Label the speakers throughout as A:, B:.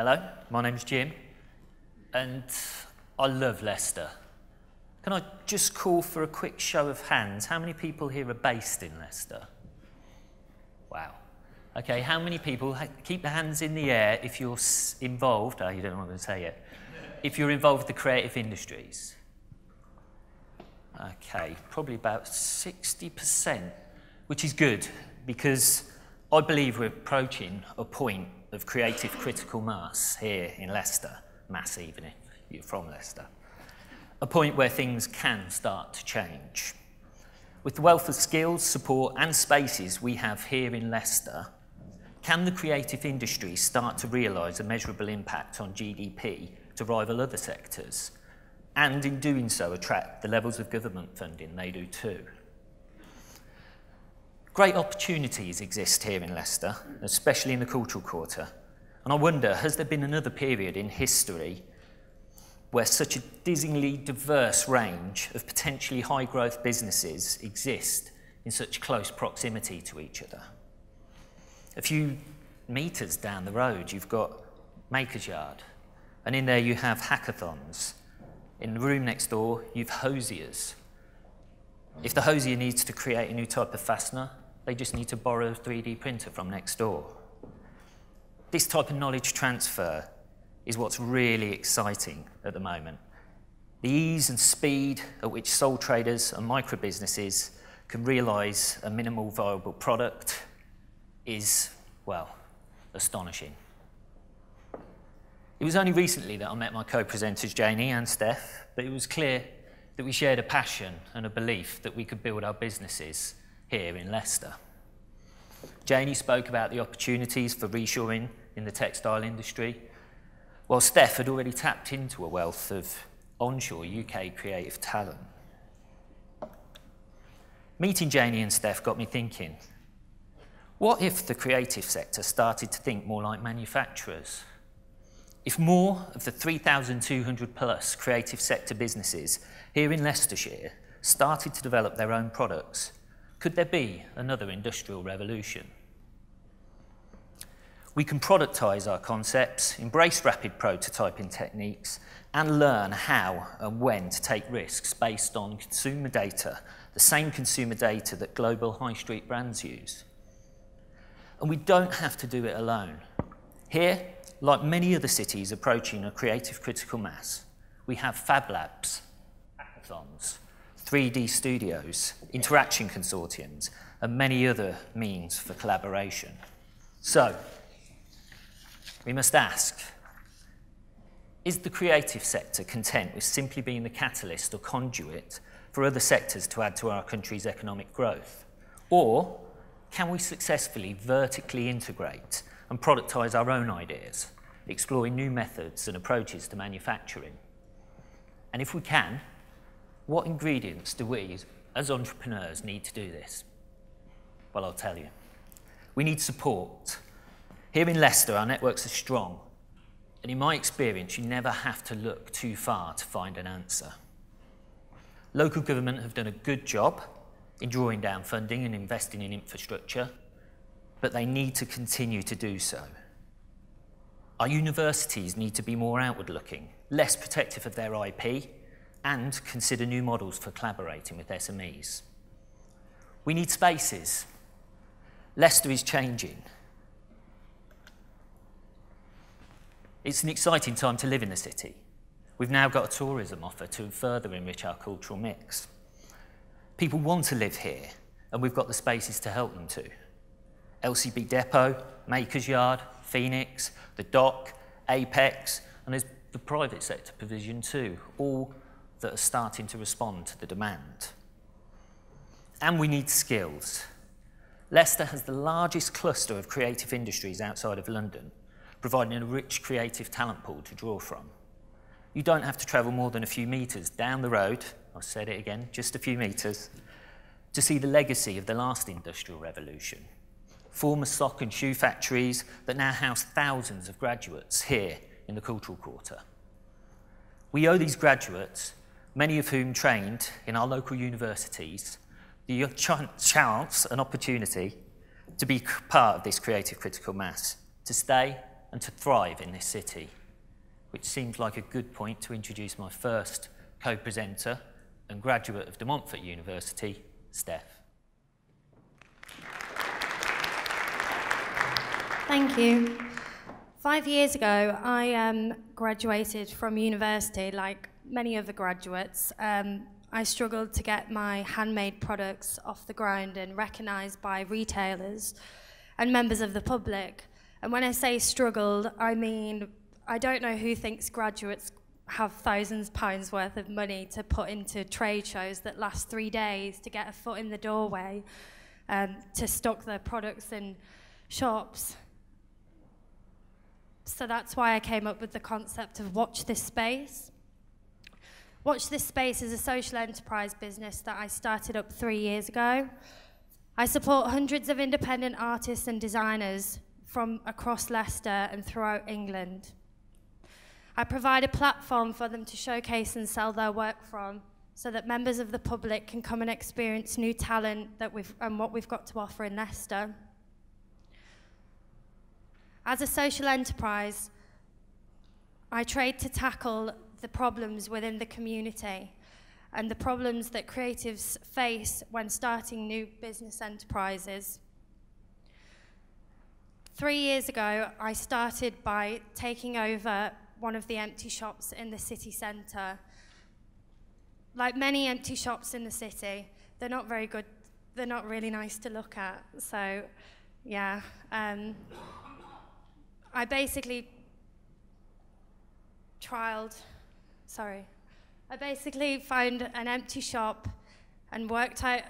A: Hello, my name's Jim, and I love Leicester. Can I just call for a quick show of hands? How many people here are based in Leicester? Wow. Okay, how many people, keep the hands in the air if you're involved, oh, you don't know what I'm going to say yet, if you're involved with the creative industries? Okay, probably about 60%, which is good, because I believe we're approaching a point of creative critical mass here in Leicester, mass even if you're from Leicester, a point where things can start to change. With the wealth of skills, support and spaces we have here in Leicester, can the creative industry start to realise a measurable impact on GDP to rival other sectors, and in doing so attract the levels of government funding they do too? Great opportunities exist here in Leicester, especially in the cultural quarter. And I wonder, has there been another period in history where such a dizzyingly diverse range of potentially high-growth businesses exist in such close proximity to each other? A few metres down the road, you've got Maker's Yard, and in there you have hackathons. In the room next door, you've hosiers. If the hosier needs to create a new type of fastener, they just need to borrow a 3D printer from next door. This type of knowledge transfer is what's really exciting at the moment. The ease and speed at which sole traders and micro businesses can realise a minimal viable product is, well, astonishing. It was only recently that I met my co-presenters Janie and Steph, but it was clear that we shared a passion and a belief that we could build our businesses here in Leicester. Janie spoke about the opportunities for reshoring in the textile industry, while Steph had already tapped into a wealth of onshore UK creative talent. Meeting Janie and Steph got me thinking, what if the creative sector started to think more like manufacturers? If more of the 3,200 plus creative sector businesses here in Leicestershire started to develop their own products, could there be another industrial revolution? We can productise our concepts, embrace rapid prototyping techniques, and learn how and when to take risks based on consumer data, the same consumer data that global high street brands use. And we don't have to do it alone. Here, like many other cities approaching a creative critical mass, we have fab labs, hackathons, 3D studios, interaction consortiums, and many other means for collaboration. So, we must ask, is the creative sector content with simply being the catalyst or conduit for other sectors to add to our country's economic growth? Or can we successfully vertically integrate and productise our own ideas, exploring new methods and approaches to manufacturing? And if we can, what ingredients do we, as entrepreneurs, need to do this? Well, I'll tell you. We need support. Here in Leicester, our networks are strong, and in my experience, you never have to look too far to find an answer. Local government have done a good job in drawing down funding and investing in infrastructure, but they need to continue to do so. Our universities need to be more outward-looking, less protective of their IP, and consider new models for collaborating with SMEs. We need spaces. Leicester is changing. It's an exciting time to live in the city. We've now got a tourism offer to further enrich our cultural mix. People want to live here, and we've got the spaces to help them to. LCB Depot, Maker's Yard, Phoenix, the Dock, Apex, and there's the private sector provision too, all that are starting to respond to the demand. And we need skills. Leicester has the largest cluster of creative industries outside of London, providing a rich creative talent pool to draw from. You don't have to travel more than a few metres down the road, I've said it again, just a few metres, to see the legacy of the last industrial revolution. Former sock and shoe factories that now house thousands of graduates here in the cultural quarter. We owe these graduates, many of whom trained in our local universities, the chance and opportunity to be part of this creative critical mass, to stay and to thrive in this city, which seems like a good point to introduce my first co-presenter and graduate of De Montfort University, Steph.
B: Thank you. 5 years ago, I graduated from university like many other graduates. I struggled to get my handmade products off the ground and recognised by retailers and members of the public. And when I say struggled, I mean, I don't know who thinks graduates have thousands of pounds worth of money to put into trade shows that last 3 days to get a foot in the doorway, to stock their products in shops. So that's why I came up with the concept of Watch This Space. Watch This Space is a social enterprise business that I started up 3 years ago. I support hundreds of independent artists and designers from across Leicester and throughout England. I provide a platform for them to showcase and sell their work from so that members of the public can come and experience new talent and what we've got to offer in Leicester. As a social enterprise, I trade to tackle the problems within the community and the problems that creatives face when starting new business enterprises. 3 years ago, I started by taking over one of the empty shops in the city centre. Like many empty shops in the city, they're not very good, they're not really nice to look at, so yeah. I basically found an empty shop and worked out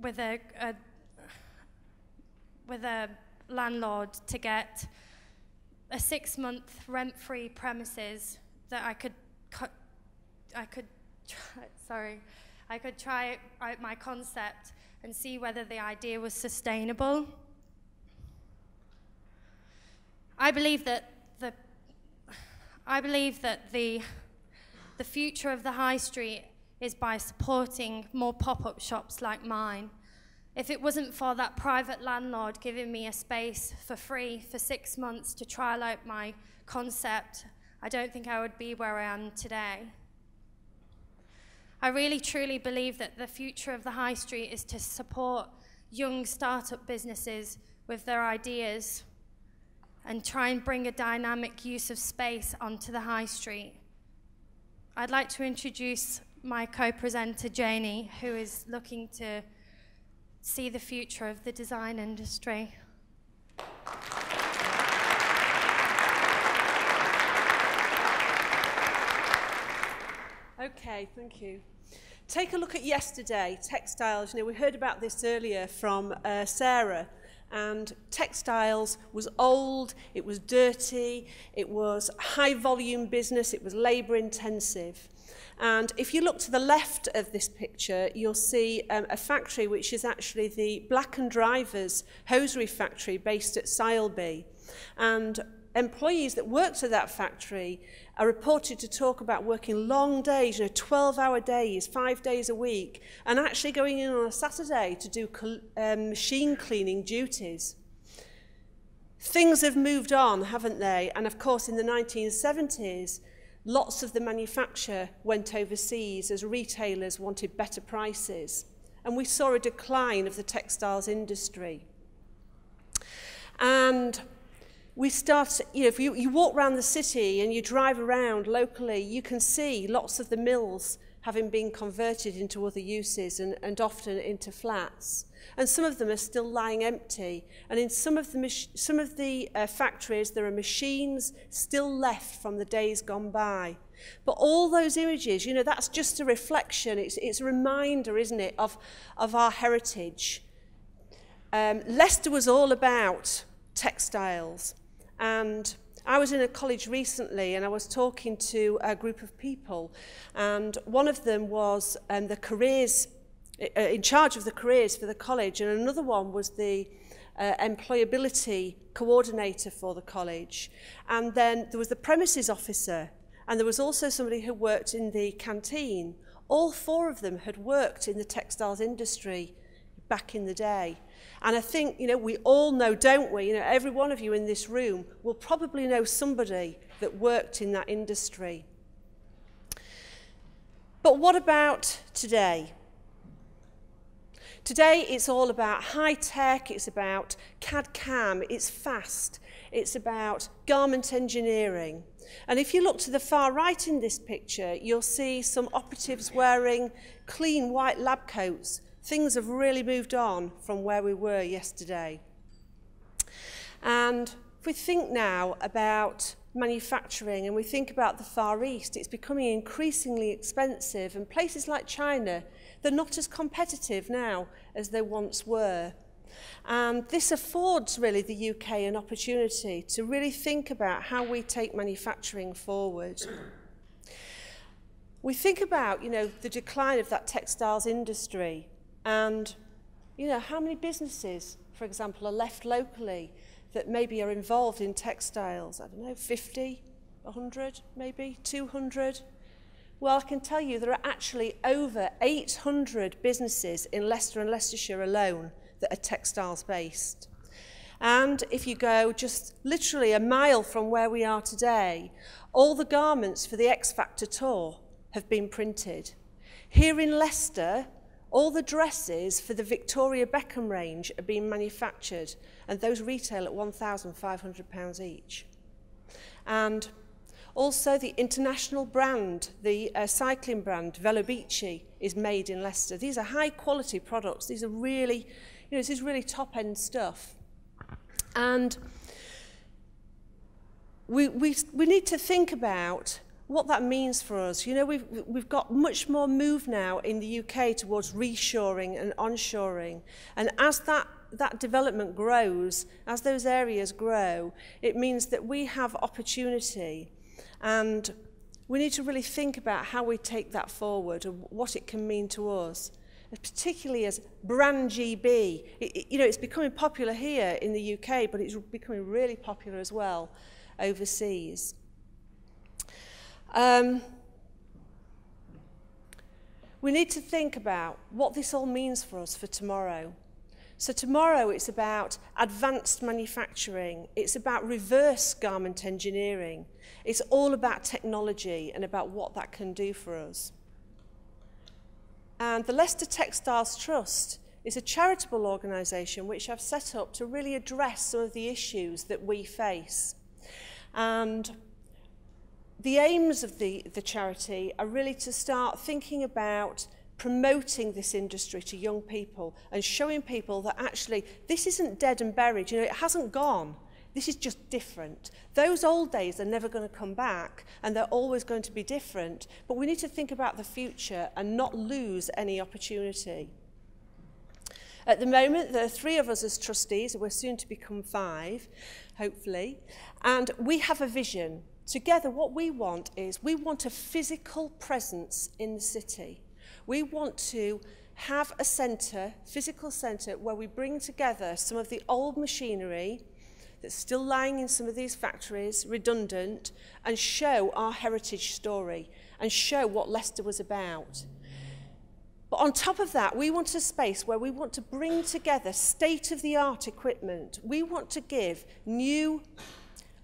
B: with a landlord to get a 6-month rent-free premises that I could try out my concept and see whether the idea was sustainable. I believe that the future of the high street is by supporting more pop-up shops like mine. If it wasn't for that private landlord giving me a space for free for 6 months to trial out my concept, I don't think I would be where I am today. I really truly believe that the future of the high street is to support young startup businesses with their ideas and try and bring a dynamic use of space onto the high street. I'd like to introduce my co-presenter, Janie, who is looking to see the future of the design industry.
C: Okay, thank you. Take a look at yesterday, textiles. You know, we heard about this earlier from Sarah. And textiles was old, it was dirty, it was high volume business, it was labour intensive. And if you look to the left of this picture, you'll see a factory which is actually the Black & Drivers hosiery factory based at Sileby. And employees that worked at that factory are reported to talk about working long days, 12-hour days, 5 days a week, and actually going in on a Saturday to do machine cleaning duties. Things have moved on, haven't they? And of course, in the 1970s, lots of the manufacture went overseas as retailers wanted better prices. And we saw a decline of the textiles industry. And we start, if you walk around the city and you drive around locally, you can see lots of the mills having been converted into other uses and often into flats. And some of them are still lying empty. And in some of the factories, there are machines still left from the days gone by. But all those images, that's just a reflection. It's a reminder, isn't it, of our heritage. Leicester was all about textiles. And I was in a college recently and I was talking to a group of people, and one of them was the careers, in charge of the careers for the college, and another one was the employability coordinator for the college. And then there was the premises officer, and there was also somebody who worked in the canteen. All four of them had worked in the textiles industry back in the day. And I think, we all know, don't we? Every one of you in this room will probably know somebody that worked in that industry. But what about today? Today, it's all about high tech, it's about CAD/CAM, it's fast, it's about garment engineering. And if you look to the far right in this picture, you'll see some operatives wearing clean white lab coats. Things have really moved on from where we were yesterday. And if we think now about manufacturing and we think about the Far East, it's becoming increasingly expensive, and places like China, they're not as competitive now as they once were. And this affords really the UK an opportunity to really think about how we take manufacturing forward. We think about, the decline of that textiles industry and, how many businesses, for example, are left locally that maybe are involved in textiles. I don't know, 50, 100, maybe 200. Well, I can tell you there are actually over 800 businesses in Leicester and Leicestershire alone that are textiles based. And if you go just literally a mile from where we are today, all the garments for the X Factor tour have been printed. Here in Leicester, all the dresses for the Victoria Beckham range are being manufactured, and those retail at £1,500 each. And also the international brand, the cycling brand, Velobici, is made in Leicester. These are high quality products. These are really, this is really top end stuff. And we need to think about what that means for us. We've got much more move now in the UK towards reshoring and onshoring. And as that development grows, as those areas grow, it means that we have opportunity. And we need to really think about how we take that forward and what it can mean to us, particularly as brand GB. It's becoming popular here in the UK, but it's becoming really popular as well overseas. We need to think about what this all means for us for tomorrow. So tomorrow it's about advanced manufacturing, it's about reverse garment engineering, it's all about technology and about what that can do for us. And the Leicester Textiles Trust is a charitable organisation which I've set up to really address some of the issues that we face. And the aims of the charity are really to start thinking about promoting this industry to young people and showing people that actually this isn't dead and buried. It hasn't gone. This is just different. Those old days are never going to come back, and they're always going to be different. But we need to think about the future and not lose any opportunity. At the moment, there are 3 of us as trustees, and we're soon to become 5, hopefully. And we have a vision. Together, what we want is we want a physical presence in the city. We want to have a centre, physical centre, where we bring together some of the old machinery that's still lying in some of these factories, redundant, and show our heritage story and show what Leicester was about. But on top of that, we want a space where we want to bring together state-of-the-art equipment. We want to give new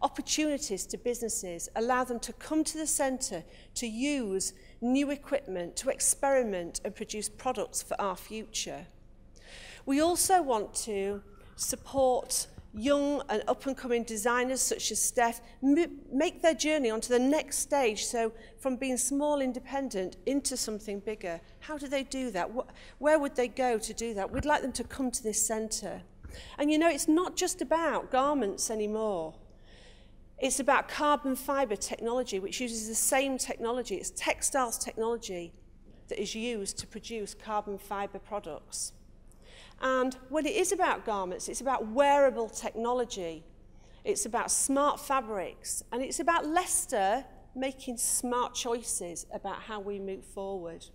C: opportunities to businesses, allow them to come to the centre to use new equipment, to experiment and produce products for our future. We also want to support young and up-and-coming designers such as Steph make their journey onto the next stage, so from being small independent into something bigger. How do they do that? Where would they go to do that? We'd like them to come to this centre. And it's not just about garments anymore. It's about carbon fibre technology, which uses the same technology. It's textiles technology that is used to produce carbon fibre products. And when it is about garments, it's about wearable technology. It's about smart fabrics. And it's about Leicester making smart choices about how we move forward.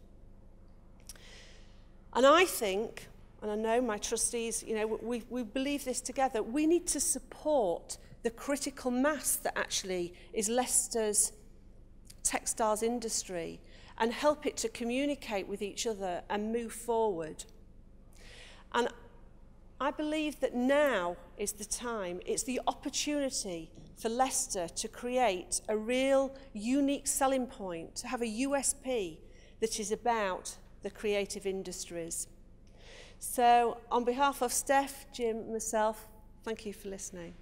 C: And I think, and I know my trustees, we believe this together, we need to support the critical mass that actually is Leicester's textiles industry and help it to communicate with each other and move forward. And I believe that now is the time, it's the opportunity for Leicester to create a real unique selling point, to have a USP that is about the creative industries. So on behalf of Steph, Jim, and myself, thank you for listening.